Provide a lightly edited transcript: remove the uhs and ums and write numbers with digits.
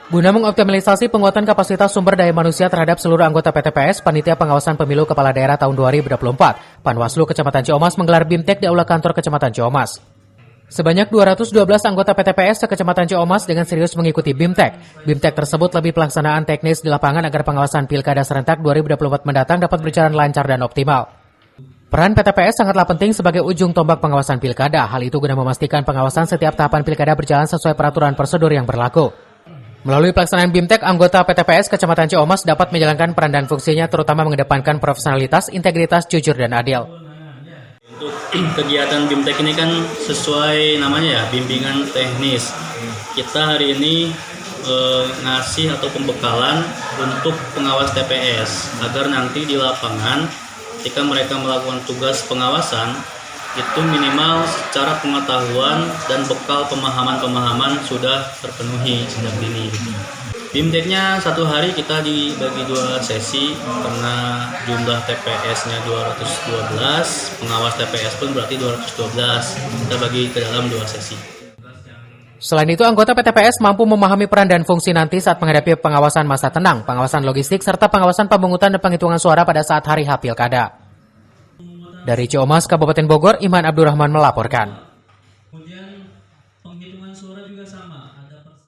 Guna mengoptimalisasi penguatan kapasitas sumber daya manusia terhadap seluruh anggota PTPS, Panitia Pengawasan Pemilu Kepala Daerah tahun 2024, Panwaslu Kecamatan Ciamas menggelar BIMTEK di Aula Kantor Kecamatan Ciamas. Sebanyak 212 anggota PTPS se-Kecamatan Ciamas dengan serius mengikuti BIMTEK. BIMTEK tersebut lebih pelaksanaan teknis di lapangan agar pengawasan Pilkada serentak 2024 mendatang dapat berjalan lancar dan optimal. Peran PTPS sangatlah penting sebagai ujung tombak pengawasan Pilkada. Hal itu guna memastikan pengawasan setiap tahapan Pilkada berjalan sesuai peraturan prosedur yang berlaku. Melalui pelaksanaan BIMTEK, anggota PTPS Kecamatan Ciamas dapat menjalankan peran dan fungsinya terutama mengedepankan profesionalitas, integritas, jujur, dan adil. Untuk kegiatan BIMTEK ini kan sesuai namanya ya, bimbingan teknis. Kita hari ini ngasih atau pembekalan untuk pengawas TPS agar nanti di lapangan ketika mereka melakukan tugas pengawasan itu minimal secara pengetahuan dan bekal pemahaman sudah terpenuhi sejak dini. BIMTEK-nya satu hari kita dibagi 2 sesi karena jumlah TPS-nya 212, pengawas TPS pun berarti 212. Kita bagi ke dalam 2 sesi. Selain itu, anggota PTPS mampu memahami peran dan fungsi nanti saat menghadapi pengawasan masa tenang, pengawasan logistik, serta pengawasan pemungutan dan penghitungan suara pada saat hari H Pilkada. Dari Ciamas, Kabupaten Bogor, Iman Abdurrahman melaporkan.